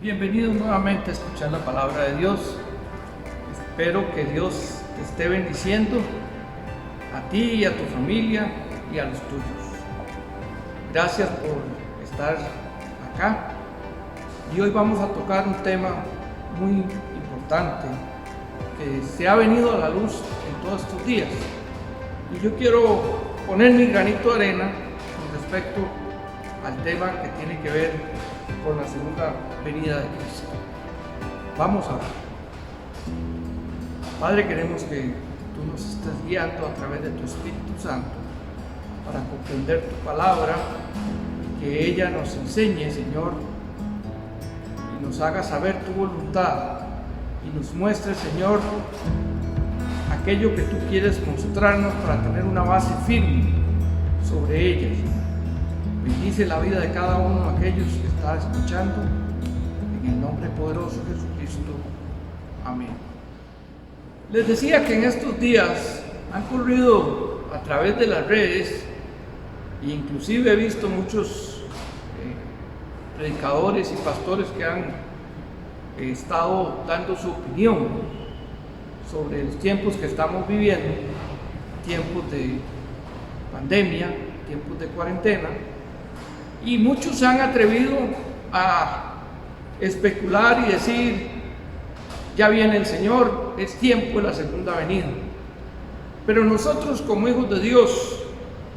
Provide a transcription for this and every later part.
Bienvenidos nuevamente a escuchar la palabra de Dios. Espero que Dios te esté bendiciendo a ti y a tu familia y a los tuyos. Gracias por estar acá. Y hoy vamos a tocar un tema muy importante que se ha venido a la luz en todos estos días. Y yo quiero poner mi granito de arena con respecto al tema que tiene que ver con la segunda venida de Cristo. Vamos a orar. Padre, queremos que tú nos estés guiando a través de tu Espíritu Santo para comprender tu palabra, que ella nos enseñe, Señor, y nos haga saber tu voluntad y nos muestre, Señor, aquello que tú quieres mostrarnos para tener una base firme sobre ella. Bendice la vida de cada uno de aquellos que están escuchando, en el nombre poderoso de Jesucristo. Amén. Les decía que en estos días han corrido a través de las redes, e inclusive he visto muchos predicadores y pastores que han estado dando su opinión sobre los tiempos que estamos viviendo, tiempos de pandemia, tiempos de cuarentena. Y muchos se han atrevido a especular y decir, ya viene el Señor, es tiempo de la segunda venida. Pero nosotros como hijos de Dios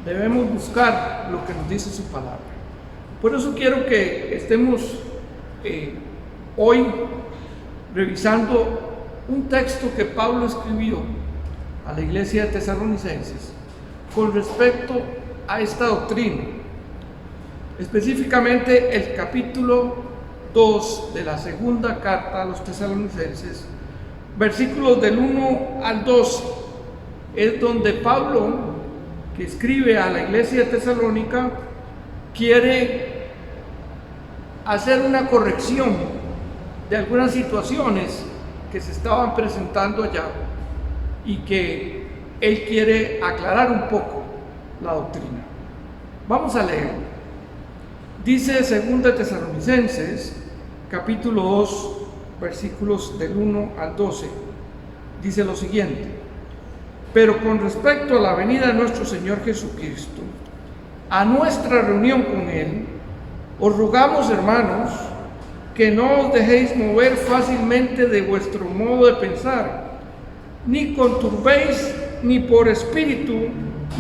debemos buscar lo que nos dice su palabra. Por eso quiero que estemos hoy revisando un texto que Pablo escribió a la iglesia de Tesalonicenses con respecto a esta doctrina. Específicamente el capítulo 2 de la segunda carta a los Tesalonicenses, versículos del 1 al 2, es donde Pablo, que escribe a la iglesia de Tesalónica, quiere hacer una corrección de algunas situaciones que se estaban presentando allá y que él quiere aclarar un poco la doctrina. Vamos a leer. Dice 2 Tesalonicenses, capítulo 2, versículos del 1 al 12, dice lo siguiente: pero con respecto a la venida de nuestro Señor Jesucristo, a nuestra reunión con Él, os rogamos, hermanos, que no os dejéis mover fácilmente de vuestro modo de pensar, ni conturbéis ni por espíritu,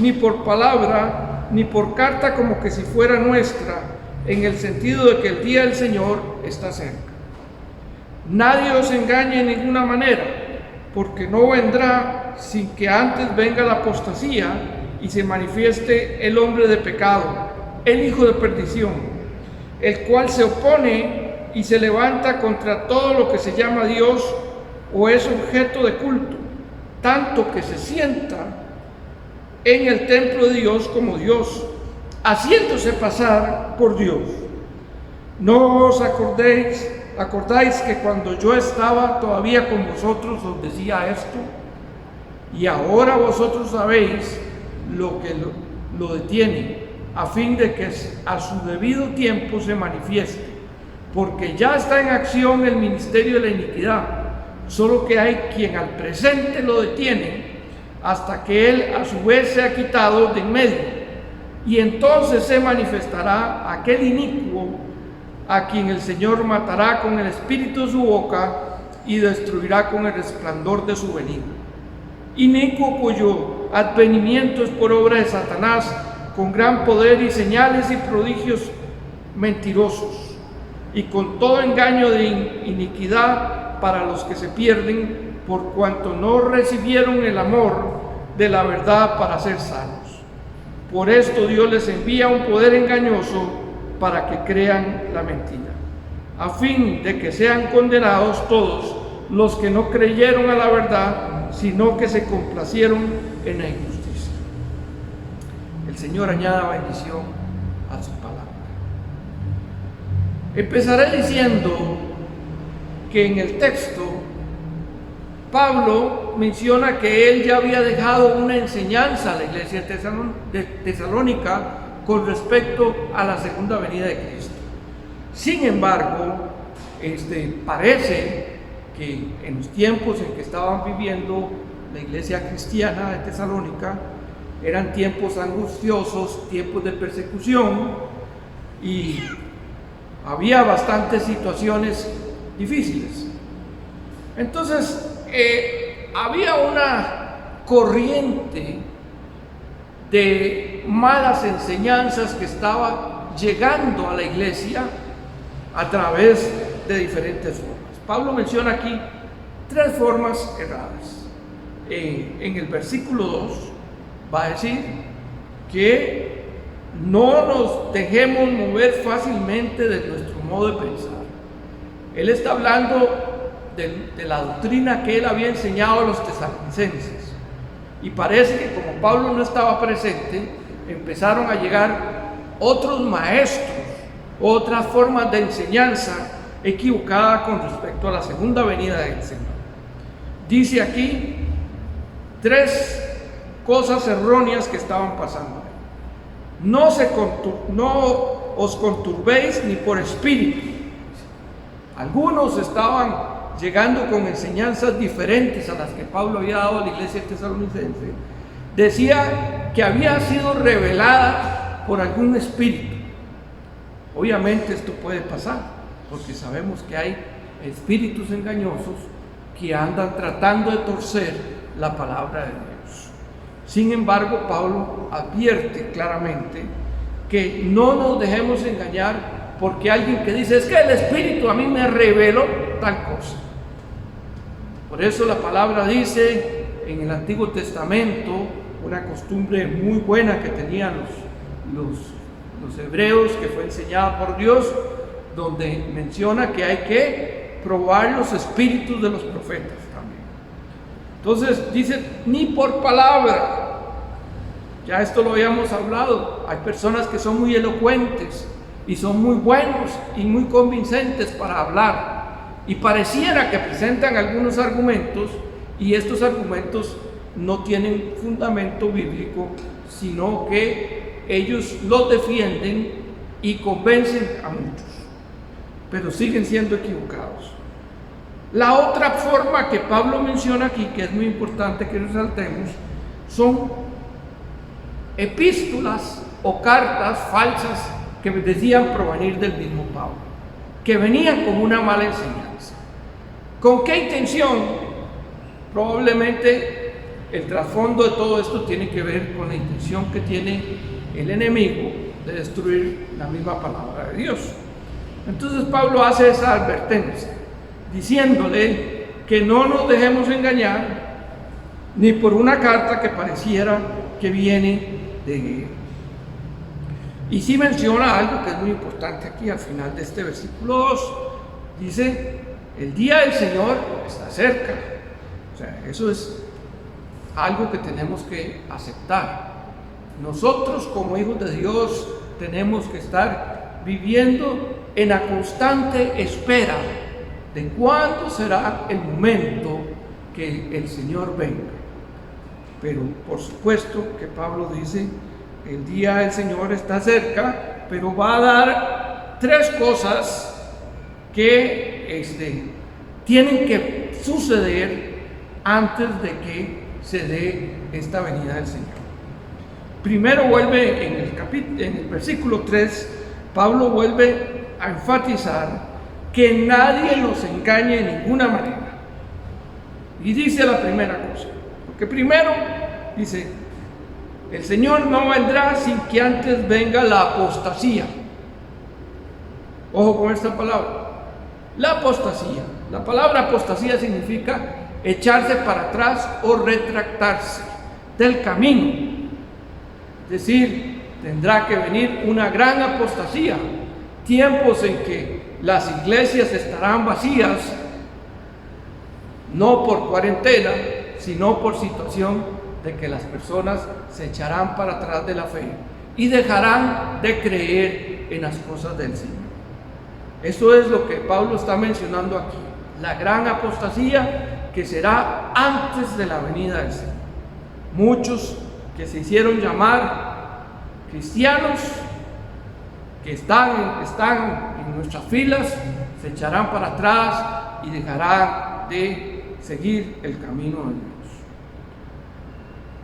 ni por palabra, ni por carta como que si fuera nuestra, en el sentido de que el día del Señor está cerca. Nadie os engañe en ninguna manera, porque no vendrá sin que antes venga la apostasía y se manifieste el hombre de pecado, el hijo de perdición, el cual se opone y se levanta contra todo lo que se llama Dios o es objeto de culto, tanto que se sienta en el templo de Dios como Dios, haciéndose pasar por Dios. ¿No os acordáis que cuando yo estaba todavía con vosotros os decía esto? Y ahora vosotros sabéis lo que lo detiene, a fin de que a su debido tiempo se manifieste, porque ya está en acción el ministerio de la iniquidad, solo que hay quien al presente lo detiene, hasta que él a su vez sea quitado de en medio. Y entonces se manifestará aquel inicuo a quien el Señor matará con el espíritu de su boca y destruirá con el resplandor de su venida. Inicuo cuyo advenimiento es por obra de Satanás, con gran poder y señales y prodigios mentirosos, y con todo engaño de iniquidad para los que se pierden, por cuanto no recibieron el amor de la verdad para ser salvos. Por esto Dios les envía un poder engañoso para que crean la mentira, a fin de que sean condenados todos los que no creyeron a la verdad, sino que se complacieron en la injusticia. El Señor añada bendición a su palabra. Empezaré diciendo que en el texto Pablo menciona que él ya había dejado una enseñanza a la iglesia de Tesalónica con respecto a la segunda venida de Cristo. Sin embargo, parece que en los tiempos en que estaban viviendo la iglesia cristiana de Tesalónica eran tiempos angustiosos, tiempos de persecución, y había bastantes situaciones difíciles. Entonces había una corriente de malas enseñanzas que estaba llegando a la iglesia a través de diferentes formas. Pablo menciona aquí 3 formas erradas. En el versículo 2 va a decir que no nos dejemos mover fácilmente de nuestro modo de pensar. Él está hablando de la doctrina que él había enseñado a los tesalonicenses, y parece que como Pablo no estaba presente, empezaron a llegar otros maestros, otras formas de enseñanza equivocada con respecto a la segunda venida del Señor. Dice aquí 3 cosas erróneas que estaban pasando. No os conturbéis ni por espíritu. Algunos estaban llegando con enseñanzas diferentes a las que Pablo había dado a la iglesia tesalonicense. Decía que había sido revelada por algún espíritu. Obviamente esto puede pasar, porque sabemos que hay espíritus engañosos que andan tratando de torcer la palabra de Dios. Sin embargo, Pablo advierte claramente que no nos dejemos engañar porque alguien que dice, es que el Espíritu a mí me reveló tal cosa. Por eso la palabra dice en el Antiguo Testamento, una costumbre muy buena que tenían los hebreos, que fue enseñada por Dios, donde menciona que hay que probar los espíritus de los profetas también. Entonces dice, ni por palabra. Ya esto lo habíamos hablado. Hay personas que son muy elocuentes y son muy buenos y muy convincentes para hablar, y pareciera que presentan algunos argumentos, y estos argumentos no tienen fundamento bíblico, sino que ellos los defienden y convencen a muchos, pero siguen siendo equivocados. La otra forma que Pablo menciona aquí, que es muy importante que resaltemos, son epístolas o cartas falsas que decían provenir del mismo Pablo, que venían con una mala enseñanza. ¿Con qué intención? Probablemente el trasfondo de todo esto tiene que ver con la intención que tiene el enemigo de destruir la misma palabra de Dios. Entonces Pablo hace esa advertencia, diciéndole que no nos dejemos engañar ni por una carta que pareciera que viene de él. Y sí menciona algo que es muy importante aquí al final de este versículo 2. Dice, el día del Señor está cerca. O sea, eso es algo que tenemos que aceptar. Nosotros como hijos de Dios tenemos que estar viviendo en la constante espera de cuándo será el momento que el Señor venga. Pero por supuesto que Pablo dice, el día del Señor está cerca, pero va a dar 3 cosas que tienen que suceder antes de que se dé esta venida del Señor. Primero vuelve en el versículo 3, Pablo vuelve a enfatizar que nadie nos engañe de ninguna manera. Y dice la primera cosa, porque primero dice, el Señor no vendrá sin que antes venga la apostasía. Ojo con esta palabra, la apostasía. La palabra apostasía significa echarse para atrás o retractarse del camino. Es decir, tendrá que venir una gran apostasía, tiempos en que las iglesias estarán vacías, no por cuarentena, sino por situación de que las personas se echarán para atrás de la fe y dejarán de creer en las cosas del Señor. Eso es lo que Pablo está mencionando aquí, la gran apostasía que será antes de la venida del Señor. Muchos que se hicieron llamar cristianos, que están en nuestras filas, se echarán para atrás y dejarán de seguir el camino de Dios.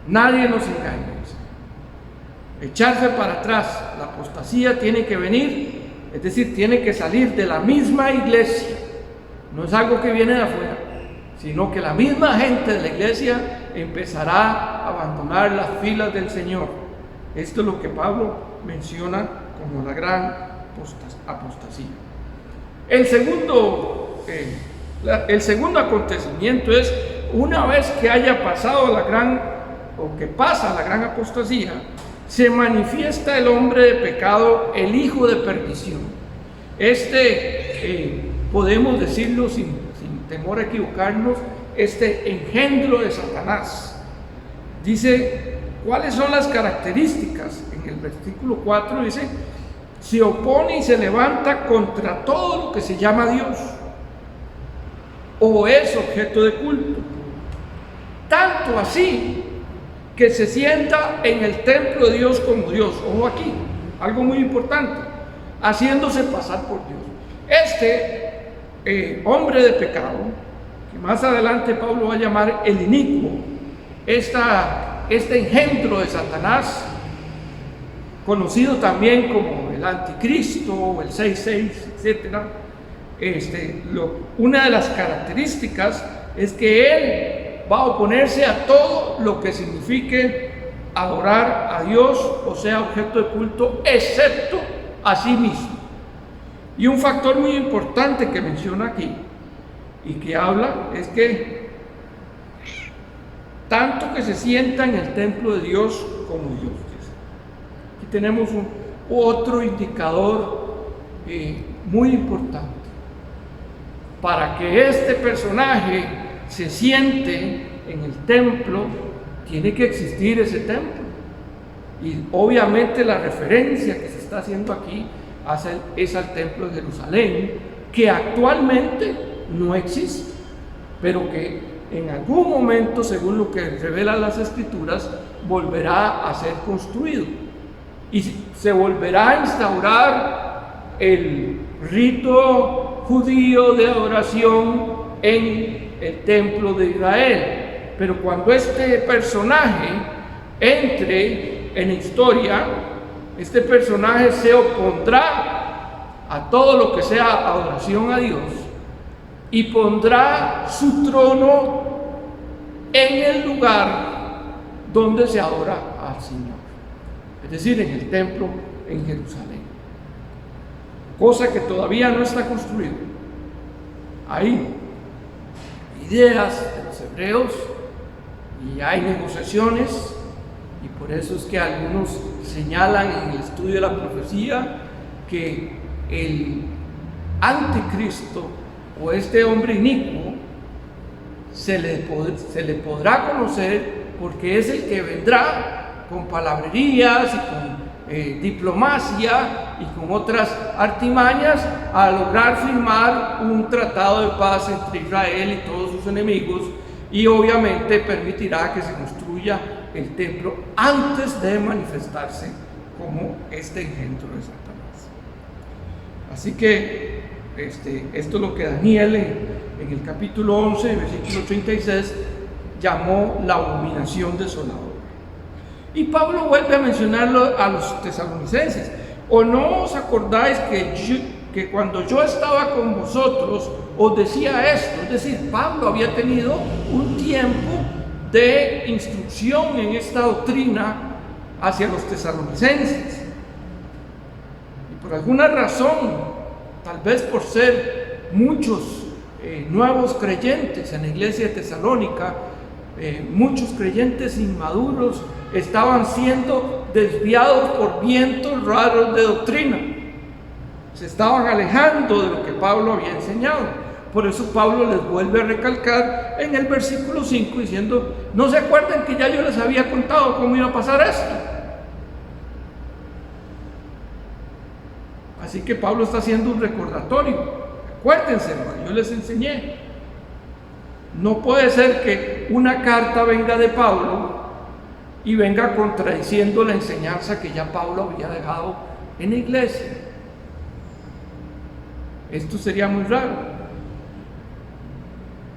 Nadie nos engaña. Echarse para atrás, la apostasía tiene que venir, es decir, tiene que salir de la misma iglesia. No es algo que viene de afuera, sino que la misma gente de la iglesia empezará a abandonar las filas del Señor. Esto es lo que Pablo menciona como la gran apostasía. El segundo acontecimiento es, una vez que haya pasado que pasa la gran apostasía, se manifiesta el hombre de pecado, el hijo de perdición. Podemos decirlo sin temor a equivocarnos, engendro de Satanás. Dice, ¿cuáles son las características? En el versículo 4 dice, se opone y se levanta contra todo lo que se llama Dios o es objeto de culto. Tanto así que se sienta en el templo de Dios como Dios. Ojo aquí, algo muy importante, haciéndose pasar por Dios. Hombre de pecado, que más adelante Pablo va a llamar el inicuo, este engendro de Satanás, conocido también como el anticristo o el 666, etc. Una de las características es que él va a oponerse a todo lo que signifique adorar a Dios o sea objeto de culto, excepto a sí mismo. Y un factor muy importante que menciona aquí y que habla es que tanto que se sienta en el templo de Dios como Dios. Aquí tenemos otro indicador muy importante. Para que este personaje se siente en el templo, tiene que existir ese templo. Y obviamente la referencia que se está haciendo aquí es al templo de Jerusalén, que actualmente no existe, pero que en algún momento, según lo que revelan las Escrituras, volverá a ser construido. Y se volverá a instaurar el rito judío de adoración en el templo de Israel. Pero cuando este personaje entre en historia, este personaje se opondrá a todo lo que sea adoración a Dios y pondrá su trono en el lugar donde se adora al Señor, es decir, en el templo en Jerusalén, cosa que todavía no está construida. Hay ideas de los hebreos y hay negociaciones, y por eso es que algunos señalan en el estudio de la profecía que el anticristo o este hombre inicuo se le podrá conocer porque es el que vendrá con palabrerías y con diplomacia y con otras artimañas a lograr firmar un tratado de paz entre Israel y todos sus enemigos, y obviamente permitirá que se construya el templo antes de manifestarse como este engendro de Satanás. Así que esto es lo que Daniel en el capítulo 11, versículo 36, llamó la abominación desoladora. Y Pablo vuelve a mencionarlo a los tesalonicenses. ¿O no os acordáis que cuando yo estaba con vosotros os decía esto? Es decir, Pablo había tenido un tiempo de instrucción en esta doctrina hacia los tesalonicenses. Y por alguna razón, tal vez por ser muchos nuevos creyentes en la iglesia de Tesalónica, muchos creyentes inmaduros estaban siendo desviados por vientos raros de doctrina. Se estaban alejando de lo que Pablo había enseñado. Por eso Pablo les vuelve a recalcar en el versículo 5 diciendo: ¿no se acuerdan que ya yo les había contado cómo iba a pasar esto? Así que Pablo está haciendo un recordatorio. Acuérdense lo que yo les enseñé. No puede ser que una carta venga de Pablo y venga contradiciendo la enseñanza que ya Pablo había dejado en la iglesia. Esto sería muy raro.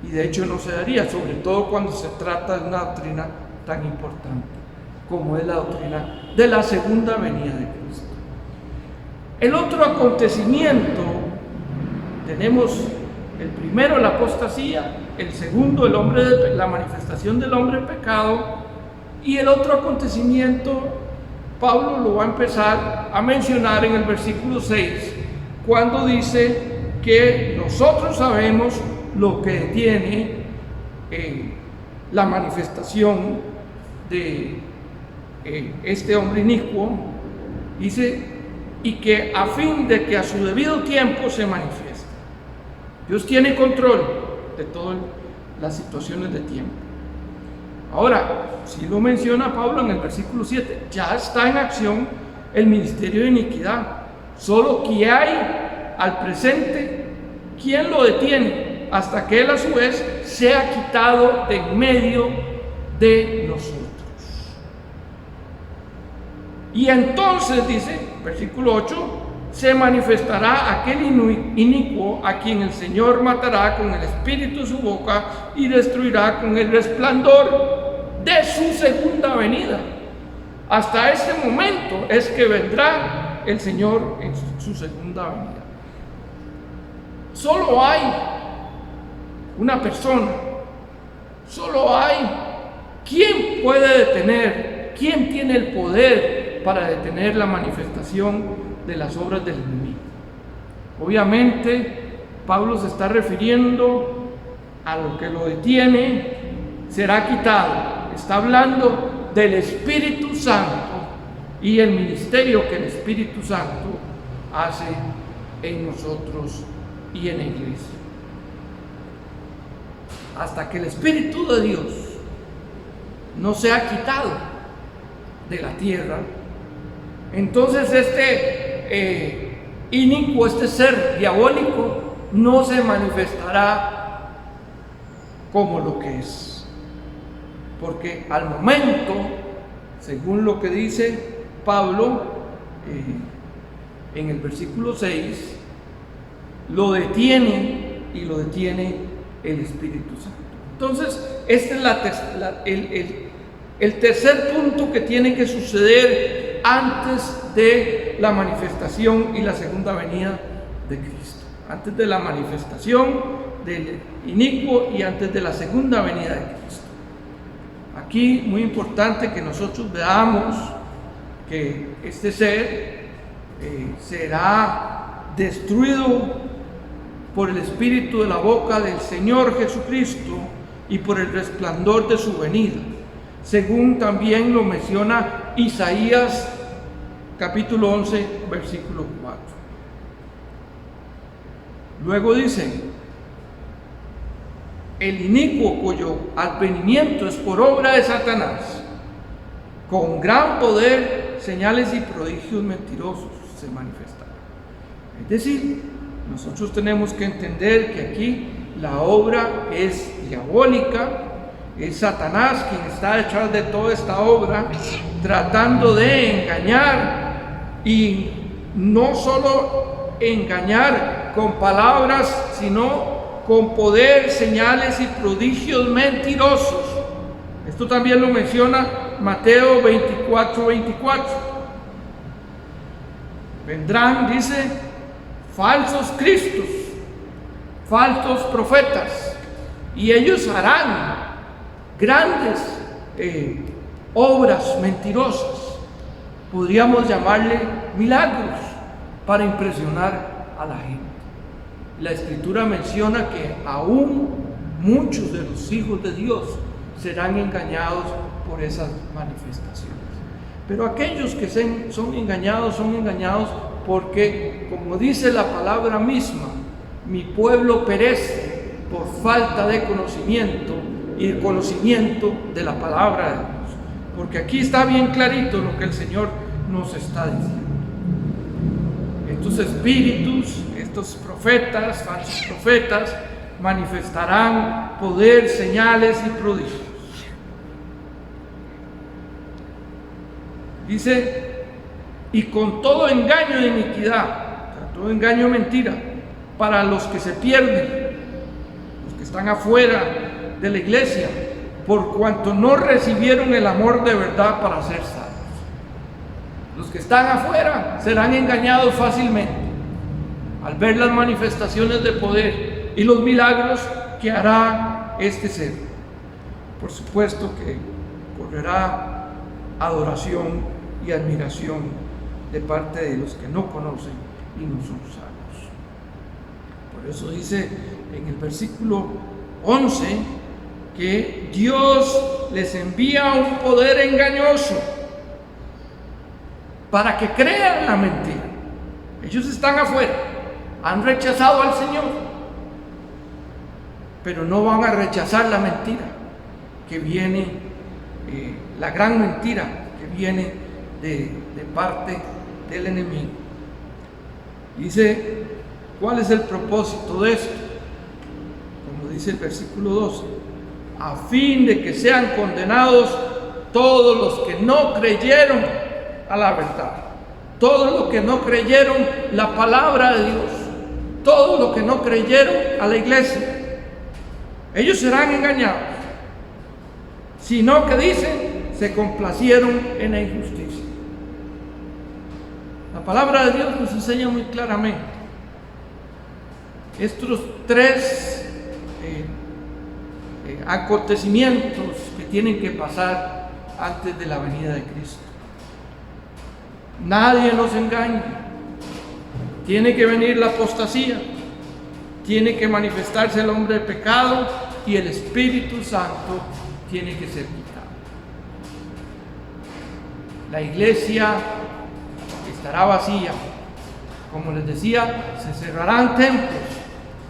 Y de hecho no se daría, sobre todo cuando se trata de una doctrina tan importante como es la doctrina de la segunda venida de Cristo. El otro acontecimiento, tenemos el primero, la apostasía; el segundo, la manifestación del hombre en pecado; y el otro acontecimiento, Pablo lo va a empezar a mencionar en el versículo 6, cuando dice que nosotros sabemos lo que detiene la manifestación de este hombre inicuo. Dice, y que a fin de que a su debido tiempo se manifieste. Dios tiene control de todas las situaciones de tiempo. Ahora, si lo menciona Pablo en el versículo 7, ya está en acción el ministerio de iniquidad, solo que hay al presente quien lo detiene hasta que él a su vez sea quitado de en medio de nosotros. Y entonces, dice, versículo 8, se manifestará aquel inicuo a quien el Señor matará con el espíritu de su boca y destruirá con el resplandor de su segunda venida. Hasta este momento es que vendrá el Señor en su segunda venida. Solo hay una persona, solo hay quien puede detener, quien tiene el poder para detener la manifestación de las obras del enemigo. Obviamente, Pablo se está refiriendo a lo que lo detiene, será quitado. Está hablando del Espíritu Santo y el ministerio que el Espíritu Santo hace en nosotros y en la iglesia. Hasta que el Espíritu de Dios no sea quitado de la tierra, entonces este inicuo, este ser diabólico, no se manifestará como lo que es. Porque al momento, según lo que dice Pablo en el versículo 6, lo detiene, y lo detiene el Espíritu Santo. Entonces, este es el tercer punto que tiene que suceder antes de la manifestación y la segunda venida de Cristo. Antes de la manifestación del inicuo y antes de la segunda venida de Cristo. Aquí, muy importante que nosotros veamos que este ser será destruido por el Espíritu de la boca del Señor Jesucristo y por el resplandor de su venida, según también lo menciona Isaías capítulo 11, versículo 4. Luego dice, el inicuo cuyo advenimiento es por obra de Satanás, con gran poder, señales y prodigios mentirosos se manifestarán. Es decir, nosotros tenemos que entender que aquí la obra es diabólica, es Satanás quien está detrás de toda esta obra, tratando de engañar, y no solo engañar con palabras, sino con poder, señales y prodigios mentirosos. Esto también lo menciona Mateo 24, 24. Vendrán, dice, falsos cristos, falsos profetas, y ellos harán grandes obras mentirosas. Podríamos llamarle milagros para impresionar a la gente. La Escritura menciona que aún muchos de los hijos de Dios serán engañados por esas manifestaciones. Pero aquellos que son engañados porque, como dice la palabra misma, mi pueblo perece por falta de conocimiento, y el conocimiento de la palabra de Dios. Porque aquí está bien clarito lo que el Señor nos está diciendo. Estos espíritus, estos profetas, falsos profetas, manifestarán poder, señales y prodigios. Dice, y con todo engaño de iniquidad, o sea, todo engaño de mentira, para los que se pierden, los que están afuera de la iglesia, por cuanto no recibieron el amor de verdad para ser salvos. Los que están afuera serán engañados fácilmente al ver las manifestaciones de poder y los milagros que hará este ser. Por supuesto que correrá adoración y admiración de parte de los que no conocen y no son salvos. Por eso dice en el versículo 11 que Dios les envía un poder engañoso para que crean la mentira. Ellos están afuera, han rechazado al Señor, pero no van a rechazar la mentira que viene, la gran mentira que viene de parte del enemigo. Dice, ¿cuál es el propósito de esto? Como dice el versículo 12, a fin de que sean condenados todos los que no creyeron a la verdad, todos los que no creyeron la palabra de Dios, todos los que no creyeron a la iglesia. Ellos serán engañados, sino que dicen, se complacieron en la injusticia. La palabra de Dios nos enseña muy claramente estos tres acontecimientos que tienen que pasar antes de la venida de Cristo. Nadie nos engaña. Tiene que venir la apostasía, tiene que manifestarse el hombre de pecado y el Espíritu Santo tiene que ser quitado. La iglesia estará vacía. Como les decía, se cerrarán templos,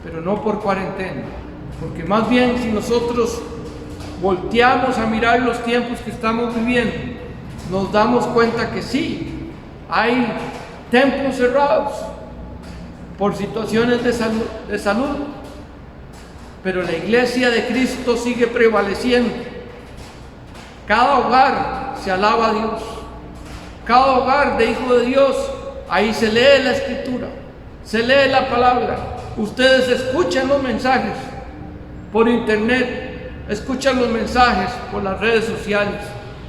pero no por cuarentena, porque más bien si nosotros volteamos a mirar los tiempos que estamos viviendo, nos damos cuenta que sí, hay templos cerrados por situaciones de salud, pero la iglesia de Cristo sigue prevaleciendo. Cada hogar se alaba a Dios, cada hogar de hijo de Dios, ahí se lee la escritura, se lee la palabra. Ustedes escuchan los mensajes por internet, escuchan los mensajes por las redes sociales,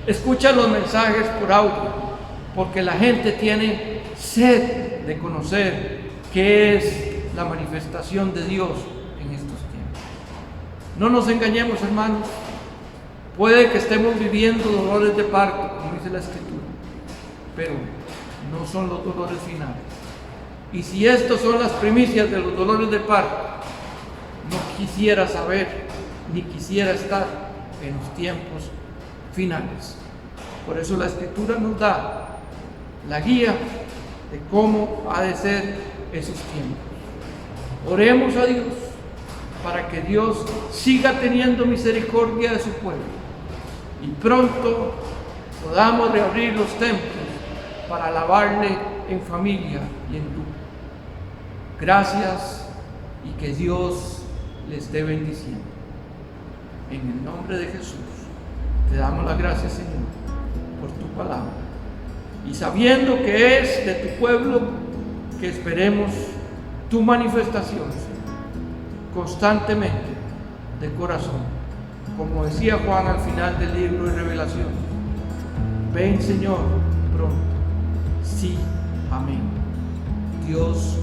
escuchan los mensajes por audio, porque la gente tiene sed de conocer qué es la manifestación de Dios en estos tiempos. No nos engañemos, hermanos. Puede que estemos viviendo dolores de parto, como dice la escritura, pero no son los dolores finales. Y si estos son las primicias de los dolores de parto, no quisiera saber ni quisiera estar en los tiempos finales. Por eso la escritura nos da la guía de cómo ha de ser esos tiempos. Oremos a Dios para que Dios siga teniendo misericordia de su pueblo y pronto podamos reabrir los templos para alabarle en familia y en grupo. Gracias y que Dios les esté bendiciendo. En el nombre de Jesús te damos las gracias, Señor, por tu palabra, y sabiendo que es de tu pueblo, que esperemos tu manifestación, Señor, constantemente, de corazón, como decía Juan al final del libro de Revelación. Ven, Señor, pronto. Sí, amén. Dios